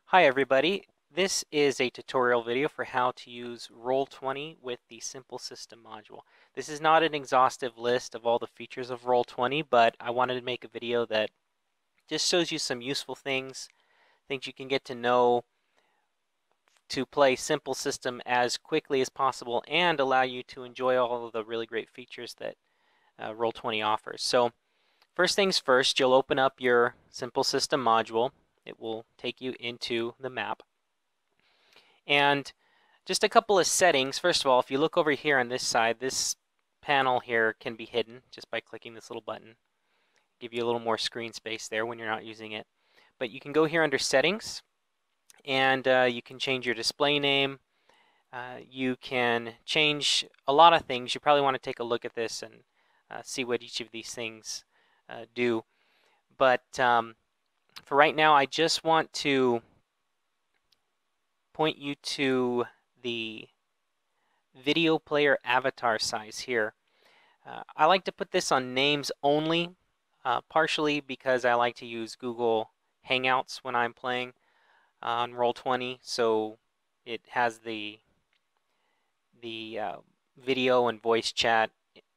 Hi everybody, this is a tutorial video for how to use Roll20 with the Simple System module. This is not an exhaustive list of all the features of Roll20, but I wanted to make a video that just shows you some useful things you can get to know to play Simple System as quickly as possible and allow you to enjoy all of the really great features that Roll20 offers. So first things first, you'll open up your Simple System module. It will take you into the map. And just a couple of settings. First of all, if you look over here on this side, this panel here can be hidden just by clicking this little button. Give you a little more screen space there when you're not using it. But you can go here under settings and you can change your display name. You can change a lot of things. You probably want to take a look at this and see what each of these things do. But for right now, I just want to point you to the video player avatar size here. I like to put this on names only, partially because I like to use Google Hangouts when I'm playing on Roll20, so it has the video and voice chat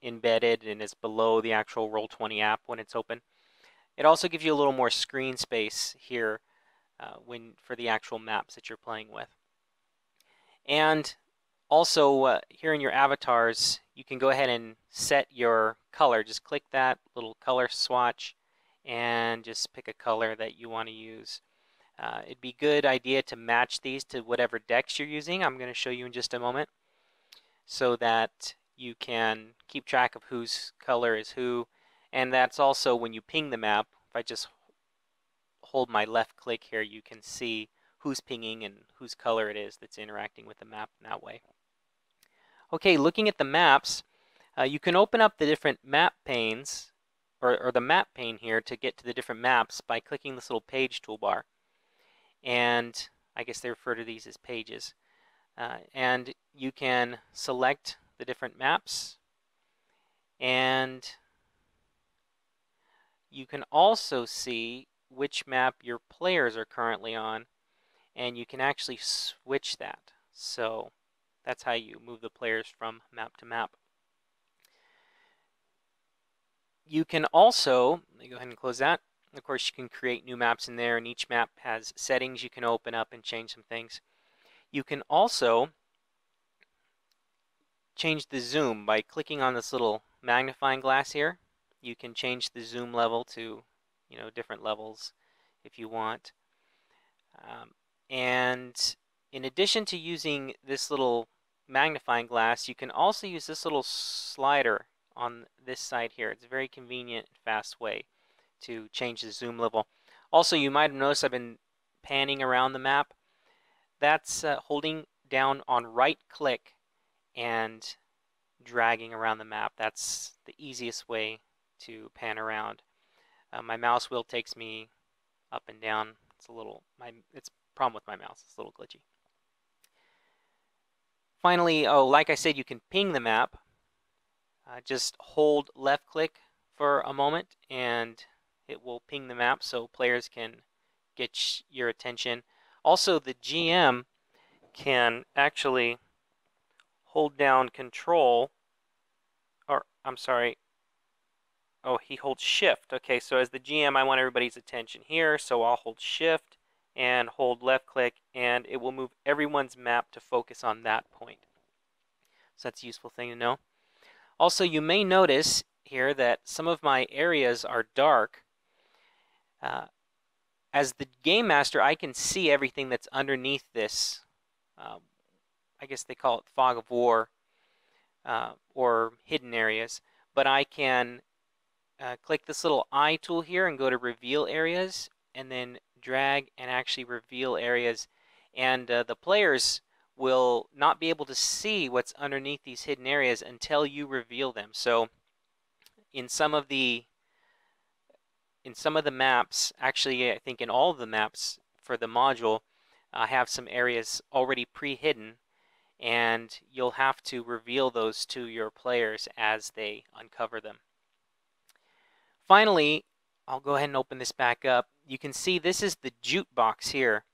embedded and is below the actual Roll20 app when it's open. It also gives you a little more screen space here for the actual maps that you're playing with. And also, here in your avatars, you can go ahead and set your color. Just click that little color swatch and just pick a color that you want to use. It'd be a good idea to match these to whatever decks you're using. I'm going to show you in just a moment so that you can keep track of whose color is who. And that's also when you ping the map. If I just hold my left click here, you can see who's pinging and whose color it is that's interacting with the map in that way. Okay, looking at the maps, you can open up the different map panes, or the map pane here to get to the different maps by clicking this little page toolbar. And I guess they refer to these as pages. And you can select the different maps, and you can also see which map your players are currently on, and you can actually switch that. So that's how you move the players from map to map. You can also, let me go ahead and close that. Of course, you can create new maps in there, and each map has settings you can open up and change some things. You can also change the zoom by clicking on this little magnifying glass here. You can change the zoom level to, different levels if you want. And in addition to using this little magnifying glass, you can also use this little slider on this side here. It's a very convenient and fast way to change the zoom level. Also, you might have noticed I've been panning around the map. That's holding down on right click and dragging around the map. That's the easiest way to pan around. My mouse wheel takes me up and down. It's a problem with my mouse. It's a little glitchy. Finally, like I said, you can ping the map. Just hold left click for a moment and it will ping the map so players can get your attention. Also, the GM can actually hold down control, or I'm sorry, he holds shift. Okay, so as the GM, I want everybody's attention here, so I'll hold shift and hold left click, and it will move everyone's map to focus on that point. So that's a useful thing to know. Also, you may notice here that some of my areas are dark. As the game master, I can see everything that's underneath this. I guess they call it fog of war or hidden areas. But I can click this little eye tool here and go to reveal areas, and then drag and actually reveal areas. And the players will not be able to see what's underneath these hidden areas until you reveal them. So in some of the maps, actually I think in all of the maps for the module, I have some areas already pre-hidden, and you'll have to reveal those to your players as they uncover them. Finally, I'll go ahead and open this back up. You can see this is the jukebox here.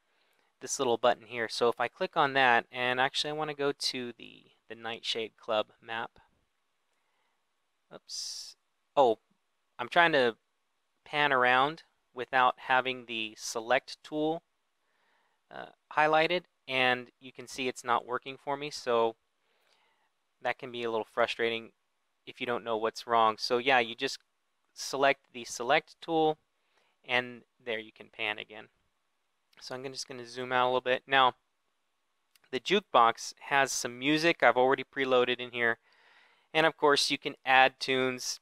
this little button here. So if I click on that, and actually I want to go to the Nightshade Club map. Oops. Oh, I'm trying to pan around without having the select tool highlighted, and you can see it's not working for me, so that can be a little frustrating if you don't know what's wrong. So yeah, you just select the select tool, and there you can pan again. So I'm just going to zoom out a little bit. Now, the jukebox has some music I've already preloaded in here, and of course you can add tunes.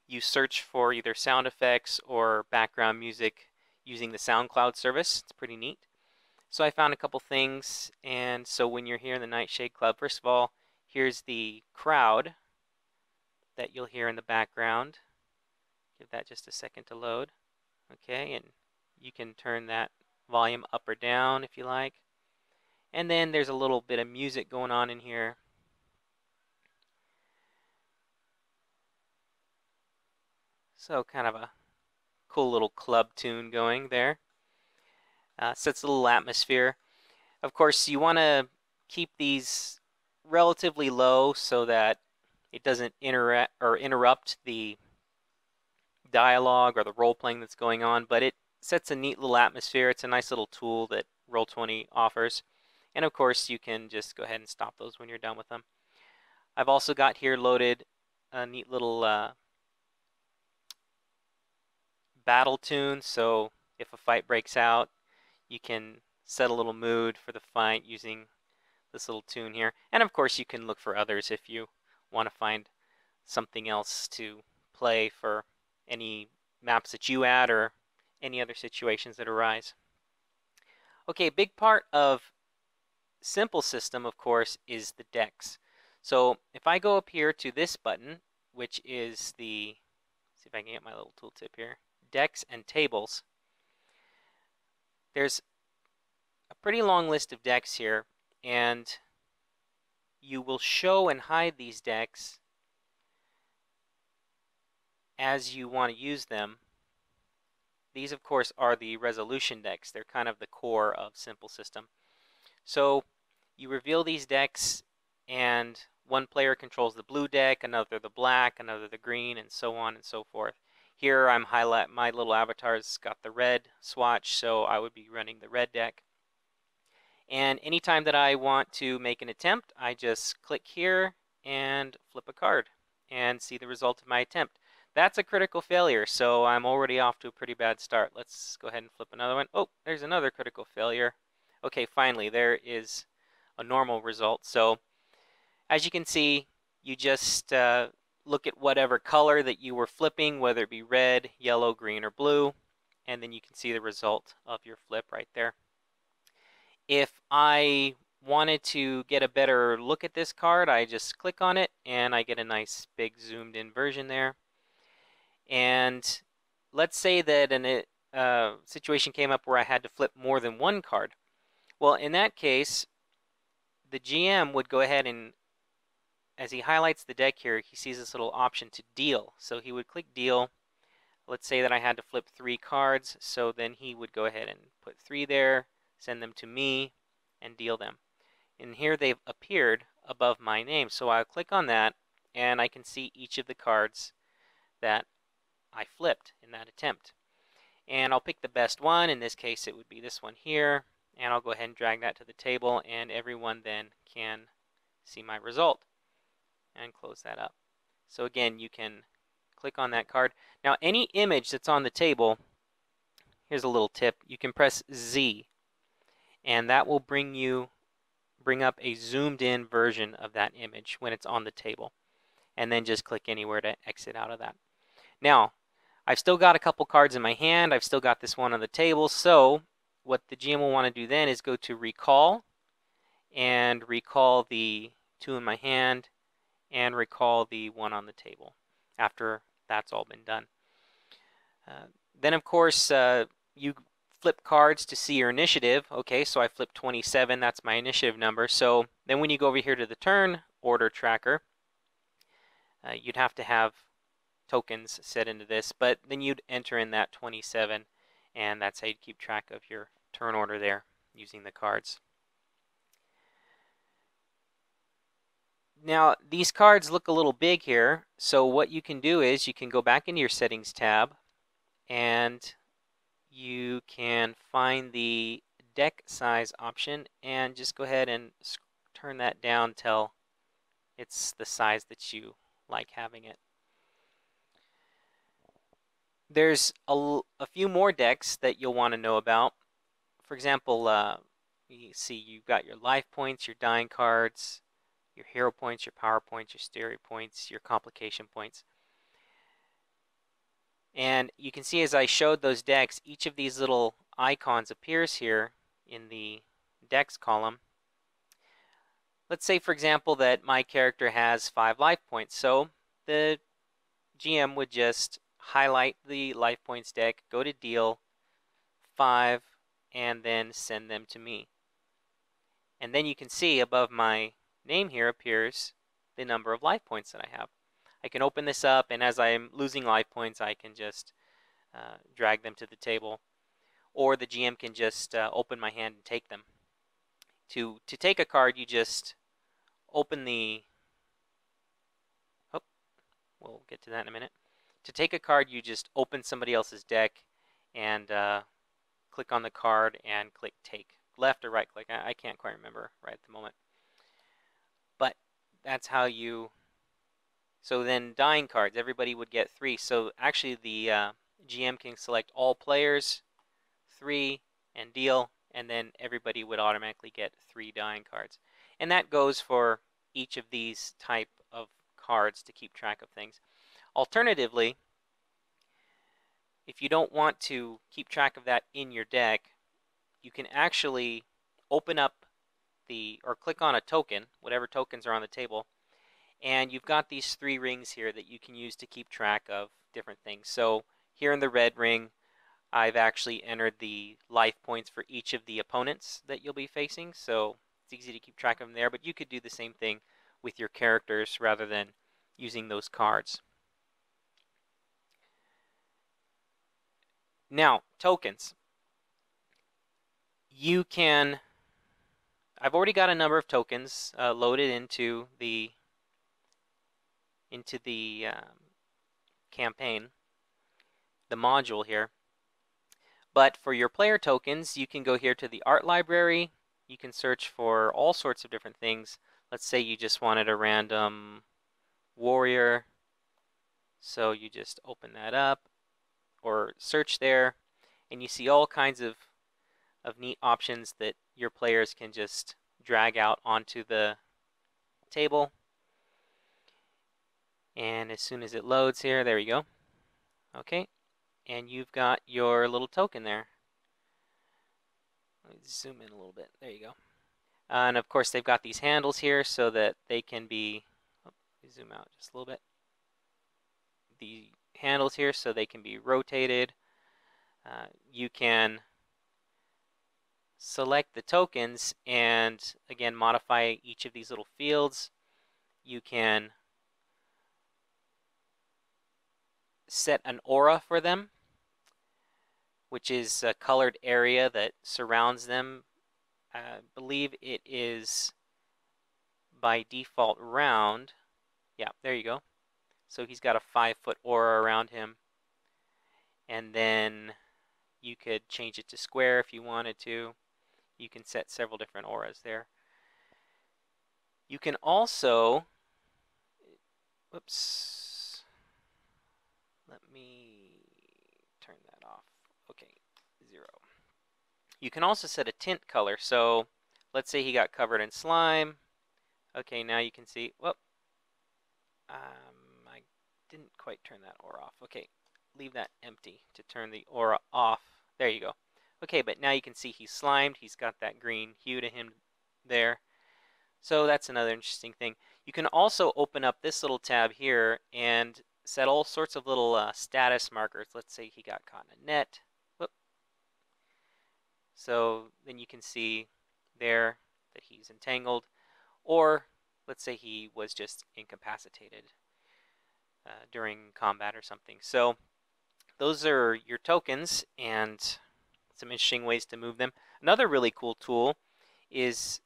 You search for either sound effects or background music using the SoundCloud service. It's pretty neat. So I found a couple things, and so when you're here in the Nightshade Club, first of all, here's the crowd that you'll hear in the background. Give that just a second to load. Okay, and you can turn that volume up or down if you like. And then there's a little bit of music going on in here. So kind of a cool little club tune going there. Sets a little atmosphere. Of course, you want to keep these relatively low so that it doesn't interrupt the dialogue or the role playing that's going on, but it sets a neat little atmosphere. It's a nice little tool that Roll20 offers. And of course, you can just go ahead and stop those when you're done with them. I've also got here loaded a neat little battle tune, so if a fight breaks out, you can set a little mood for the fight using this little tune here. And of course, you can look for others if you want to find something else to play for any maps that you add or any other situations that arise. Okay, a big part of Simple System, of course, is the decks. So if I go up here to this button, which is the, see if I can get my little tooltip here, decks and tables, there's a pretty long list of decks here, and you will show and hide these decks as you want to use them. These, of course, are the resolution decks. They're kind of the core of Simple System. So you reveal these decks, and one player controls the blue deck, another the black, another the green, and so on and so forth. Here I'm my little avatar's got the red swatch, so I would be running the red deck. And anytime that I want to make an attempt, I just click here and flip a card and see the result of my attempt. That's a critical failure, so I'm already off to a pretty bad start. Let's go ahead and flip another one. Oh, there's another critical failure. Okay, finally, there is a normal result. So as you can see, you just look at whatever color that you were flipping, whether it be red, yellow, green, or blue, and then you can see the result of your flip right there. If I wanted to get a better look at this card, I just click on it and I get a nice big zoomed in version there. And let's say that a situation came up where I had to flip more than one card. Well, in that case, the GM would go ahead and, as he highlights the deck here, he sees this little option to deal. So he would click deal. Let's say that I had to flip 3 cards, so then he would go ahead and put 3 there, send them to me, and deal them. And here they've appeared above my name. So I'll click on that, and I can see each of the cards that I flipped in that attempt. And I'll pick the best one. In this case, it would be this one here. And I'll go ahead and drag that to the table, and everyone then can see my result. And close that up. So again, you can click on that card. Now, any image that's on the table, here's a little tip. You can press Z, and that will bring up a zoomed in version of that image when it's on the table. And then just click anywhere to exit out of that. Now, I've still got a couple cards in my hand. I've still got this one on the table. So what the GM will want to do then is go to recall and recall the 2 in my hand and recall the 1 on the table after that's all been done. Then, of course, you flip cards to see your initiative. Okay, so I flipped 27. That's my initiative number. So then when you go over here to the turn order tracker, you'd have to have tokens set into this, but then you'd enter in that 27, and that's how you'd keep track of your turn order there. using the cards. Now, these cards look a little big here, so what you can do is you can go back into your settings tab and you can find the deck size option and just go ahead and turn that down till it's the size that you like having it. There's a few more decks that you'll want to know about. For example, you see you've got your life points, your dying cards, your hero points, your power points, your stereo points, your complication points. And you can see as I showed those decks, each of these little icons appears here in the decks column. Let's say, for example, that my character has 5 life points. So the GM would just highlight the life points deck, go to deal 5, and then send them to me. And then you can see above my name here appears the number of life points that I have. I can open this up, and as I'm losing life points, I can just drag them to the table, or the GM can just open my hand and take them. To take a card, you just open the... Oh, we'll get to that in a minute. To take a card, you just open somebody else's deck and click on the card and click take. Left or right click, I can't quite remember right at the moment. But that's how you... So then dying cards, everybody would get 3. So actually the GM can select all players, 3, and deal, and then everybody would automatically get 3 dying cards. And that goes for each of these type of cards to keep track of things. Alternatively, if you don't want to keep track of that in your deck, you can actually open up or click on a token, whatever tokens are on the table, and you've got these 3 rings here that you can use to keep track of different things. So here in the red ring, I've actually entered the life points for each of the opponents that you'll be facing, so it's easy to keep track of them there, but you could do the same thing with your characters rather than using those cards. Now, tokens. You can... I've already got a number of tokens loaded into the campaign, the module here. But for your player tokens, you can go here to the art library. You can search for all sorts of different things. Let's say you just wanted a random warrior. So you just open that up or search there, and you see all kinds of neat options that your players can just drag out onto the table. And as soon as it loads here, there you go. Okay, and you've got your little token there. Let me zoom in a little bit. There you go. And of course, they've got these handles here so that they can be... Oh, let me zoom out just a little bit. The handles here so they can be rotated. You can select the tokens and again modify each of these little fields. You can set an aura for them, which is a colored area that surrounds them. I believe it is by default round. Yeah, there you go. So he's got a 5-foot aura around him. And then you could change it to square if you wanted to. You can set several different auras there. You can also, whoops, let me turn that off. Okay, 0. You can also set a tint color. So let's say he got covered in slime. Okay, now you can see, whoop, I didn't quite turn that aura off. Okay, leave that empty to turn the aura off. There you go. Okay, but now you can see he's slimed. He's got that green hue to him there. So that's another interesting thing. You can also open up this little tab here and set all sorts of little status markers. Let's say he got caught in a net. Whoop. So then you can see there that he's entangled. Or let's say he was just incapacitated during combat or something. So those are your tokens and some interesting ways to move them. Another really cool tool is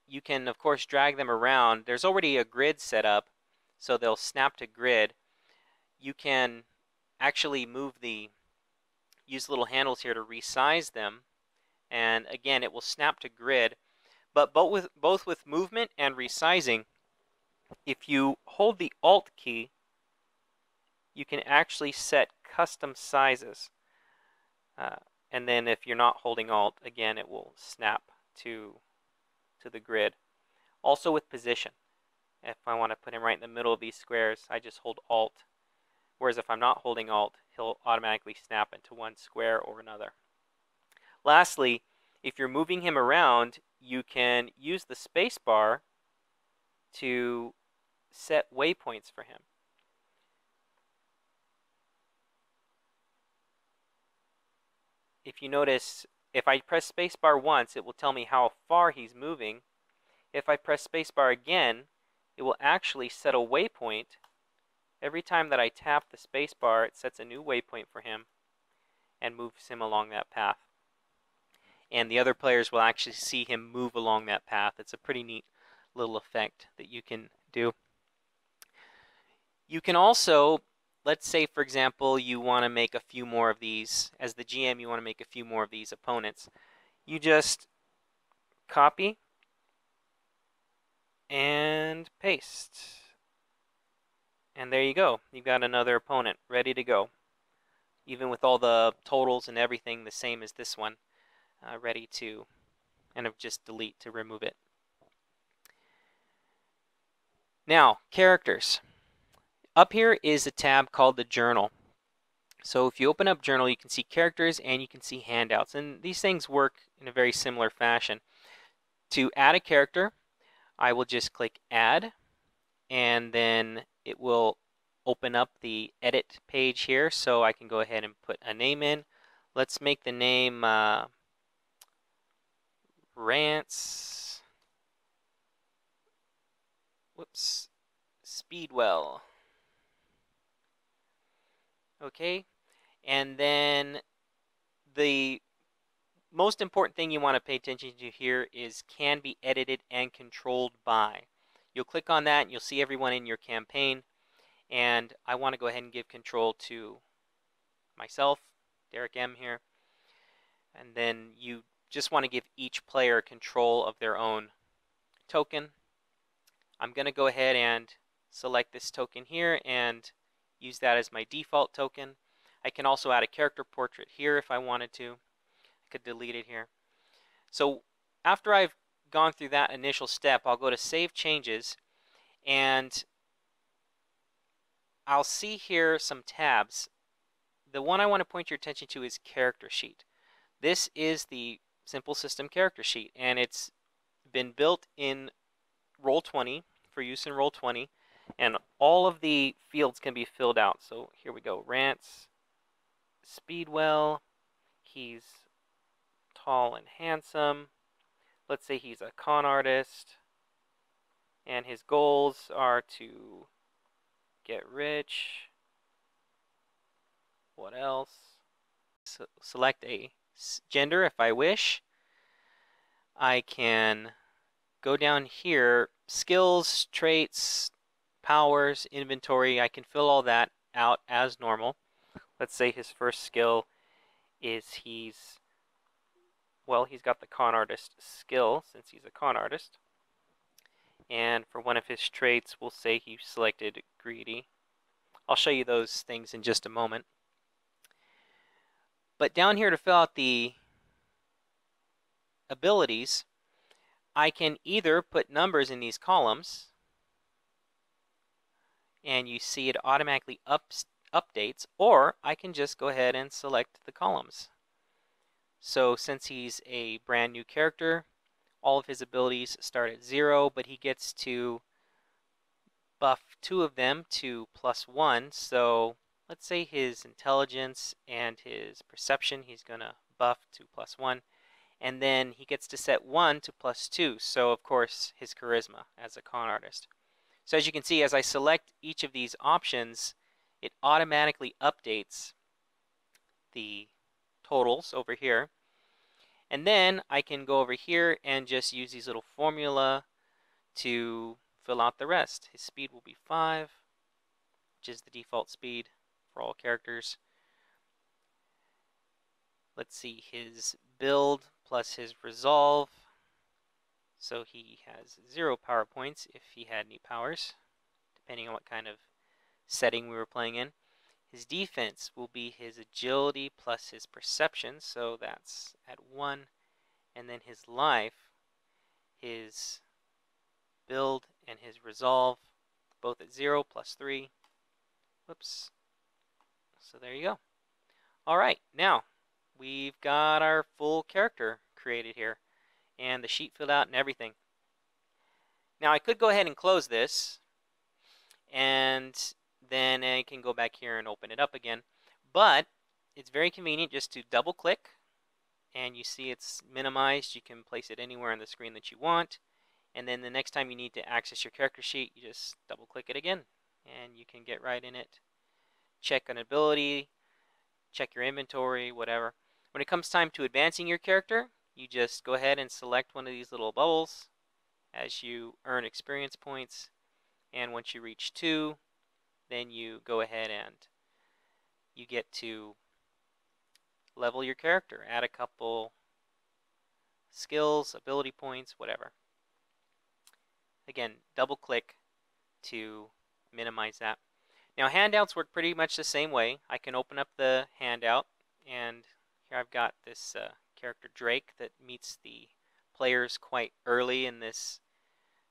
you can, of course, drag them around. There's already a grid set up, so they'll snap to grid. You can actually use little handles here to resize them, and again, it will snap to grid. But both with movement and resizing, if you hold the Alt key, you can actually set custom sizes. And then if you're not holding Alt, again, it will snap to the grid. Also with position. If I want to put him right in the middle of these squares, I just hold Alt. Whereas if I'm not holding Alt, he'll automatically snap into one square or another. Lastly, if you're moving him around, you can use the space bar to set waypoints for him. If you notice, if I press spacebar once, it will tell me how far he's moving. If I press spacebar again, it will actually set a waypoint. Every time that I tap the spacebar, it sets a new waypoint for him and moves him along that path. And the other players will actually see him move along that path. It's a pretty neat little effect that you can do. You can also, let's say, for example, you want to make a few more of these. As the GM, you want to make a few more of these opponents. You just copy and paste. And there you go. You've got another opponent ready to go. Even with all the totals and everything the same as this one. Ready to, and just delete to remove it. Now, characters. Up here is a tab called the Journal. So if you open up Journal, you can see characters and you can see handouts. And these things work in a very similar fashion. To add a character, I will just click Add, and then it will open up the Edit page here. So I can go ahead and put a name in. Let's make the name Rance Speedwell. Okay, and then the most important thing you want to pay attention to here is can be edited and controlled by. You'll click on that and you'll see everyone in your campaign, and I want to go ahead and give control to myself, Derek M here, and then you just want to give each player control of their own token. I'm going to go ahead and select this token here and use that as my default token. I can also add a character portrait here if I wanted to. I could delete it here. So after I've gone through that initial step, I'll go to Save Changes, and I'll see here some tabs. The one I want to point your attention to is Character Sheet. This is the Simple System character sheet, and it's been built in Roll20 for use in Roll20, and all of the fields can be filled out. So here we go. Rance Speedwell. He's tall and handsome. Let's say he's a con artist, and his goals are to get rich. What else? So select a gender if I wish. I can go down here, skills, traits, powers, inventory. I can fill all that out as normal. Let's say his first skill is he's got the con artist skill since he's a con artist. And for one of his traits, we'll say he selected greedy. I'll show you those things in just a moment. But down here to fill out the abilities, I can either put numbers in these columns, and you see it automatically updates, or I can just go ahead and select the columns. So since he's a brand new character, all of his abilities start at 0, but he gets to buff 2 of them to +1. So let's say his intelligence and his perception, he's going to buff to +1. And then he gets to set 1 to +2. So of course his charisma as a con artist. So as you can see, as I select each of these options, it automatically updates the totals over here. And then I can go over here and just use these little formula to fill out the rest. His speed will be 5, which is the default speed for all characters. Let's see, his build plus his resolve. So he has 0 power points if he had any powers, depending on what kind of setting we were playing in. His defense will be his agility plus his perception, so that's at 1. And then his life, his build, and his resolve, both at 0 plus 3. Whoops. So there you go. All right, now we've got our full character created here, and the sheet filled out and everything. Now I could go ahead and close this, and then I can go back here and open it up again. But it's very convenient just to double click, and you see it's minimized. You can place it anywhere on the screen that you want. And then the next time you need to access your character sheet, you just double click it again, and you can get right in it. Check an ability, check your inventory, whatever. When it comes time to advancing your character, you just go ahead and select one of these little bubbles as you earn experience points. And once you reach 2, then you go ahead and you get to level your character, add a couple skills, ability points, whatever. Again, double click to minimize that. Now handouts work pretty much the same way. I can open up the handout, and here I've got this character Drake that meets the players quite early in this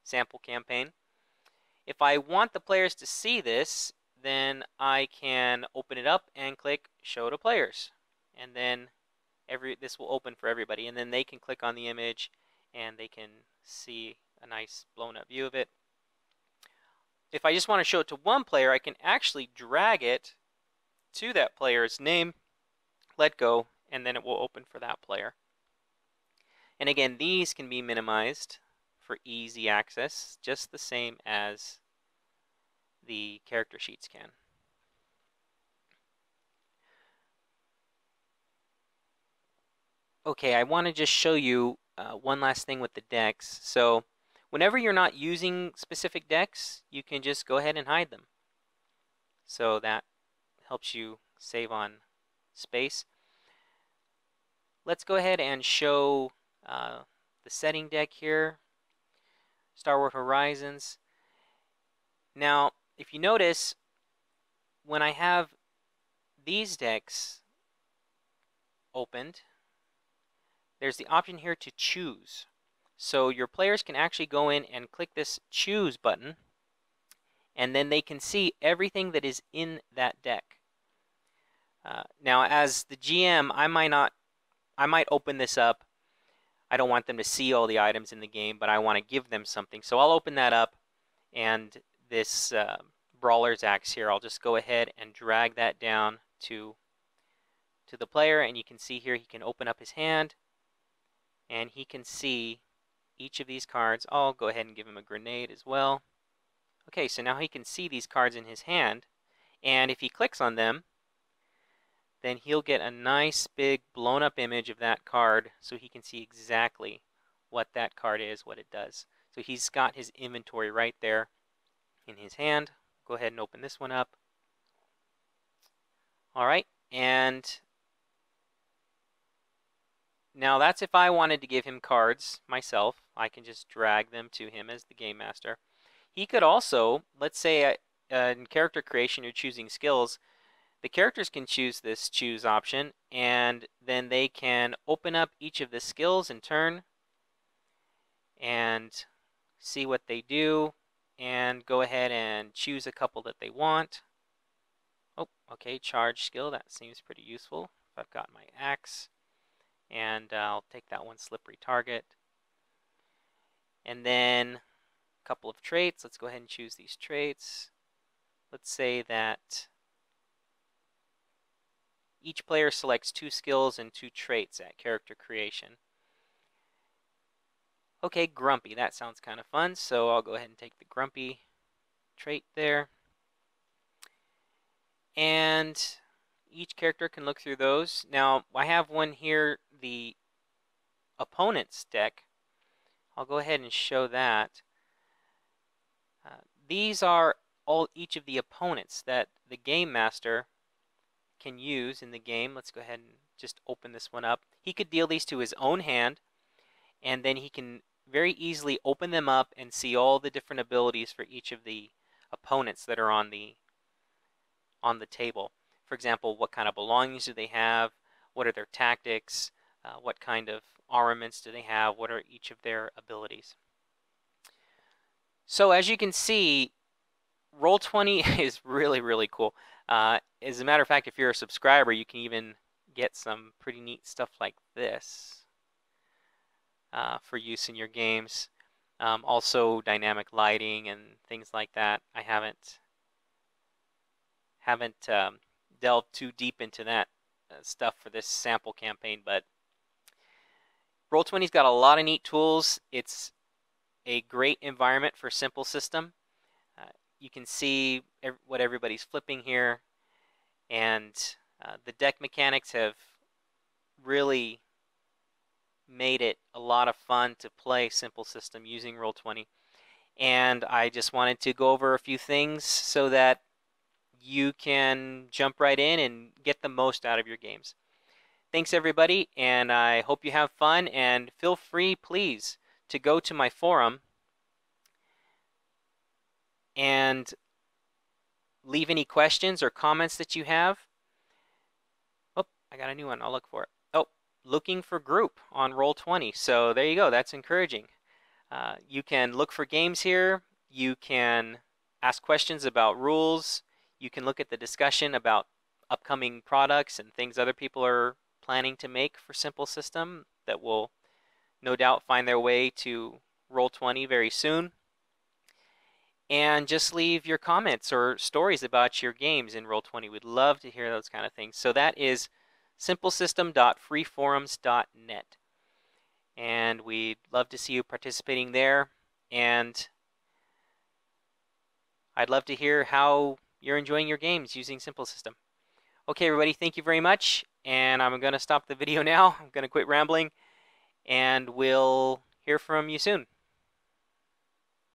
sample campaign. If I want the players to see this, then I can open it up and click Show to Players. And then this will open for everybody. And then they can click on the image and they can see a nice blown up view of it. If I just want to show it to one player, I can actually drag it to that player's name, let go, and then it will open for that player. And again, these can be minimized for easy access, just the same as the character sheets can. Okay, I want to just show you one last thing with the decks. So whenever you're not using specific decks, you can just go ahead and hide them. So that helps you save on space. Let's go ahead and show the setting deck here, Star Wars Horizons. Now, if you notice, when I have these decks opened, there's the option here to choose. So your players can actually go in and click this choose button, and then they can see everything that is in that deck. Now, as the GM, I might open this up. I don't want them to see all the items in the game, but I want to give them something. So I'll open that up, and this Brawler's Axe here, I'll just go ahead and drag that down to the player, and you can see here he can open up his hand, and he can see each of these cards. I'll go ahead and give him a grenade as well. Okay, so now he can see these cards in his hand, and if he clicks on them, then he'll get a nice big blown up image of that card so he can see exactly what that card is, what it does. So he's got his inventory right there in his hand. Go ahead and open this one up. All right, and now that's if I wanted to give him cards myself. I can just drag them to him as the game master. He could also, let's say in character creation you're choosing skills, the characters can choose this choose option, and then they can open up each of the skills in turn and see what they do, and go ahead and choose a couple that they want. Oh, okay, charge skill, that seems pretty useful. If I've got my axe, and I'll take that one, slippery target. And then a couple of traits. Let's go ahead and choose these traits. Let's say that each player selects 2 skills and 2 traits at character creation. Okay, Grumpy, that sounds kind of fun, so I'll go ahead and take the Grumpy trait there. And each character can look through those. Now, I have one here, the opponent's deck, I'll go ahead and show that. These are each of the opponents that the Game Master can use in the game. Let's go ahead and just open this one up. He could deal these to his own hand, and then he can very easily open them up and see all the different abilities for each of the opponents that are on the table. For example, what kind of belongings do they have? What are their tactics? What kind of armaments do they have? What are each of their abilities? So as you can see, Roll20 is really, really cool. As a matter of fact, if you're a subscriber, you can even get some pretty neat stuff like this for use in your games. Also dynamic lighting and things like that. I haven't delved too deep into that stuff for this sample campaign, but Roll20's got a lot of neat tools. It's a great environment for Simple System. You can see what everybody's flipping here, and the deck mechanics have really made it a lot of fun to play Simple System using Roll20. And I just wanted to go over a few things so that you can jump right in and get the most out of your games. Thanks everybody, and I hope you have fun, and feel free, please, to go to my forum and leave any questions or comments that you have. Oh, I got a new one. I'll look for it. Oh, looking for group on Roll20. So there you go. That's encouraging. You can look for games here. You can ask questions about rules. You can look at the discussion about upcoming products and things other people are planning to make for Simple System that will no doubt find their way to Roll20 very soon. And just leave your comments or stories about your games in Roll20. We'd love to hear those kind of things. So that is simplesystem.freeforums.net. And we'd love to see you participating there. And I'd love to hear how you're enjoying your games using Simple System. Okay, everybody, thank you very much. And I'm going to stop the video now. I'm going to quit rambling. And we'll hear from you soon.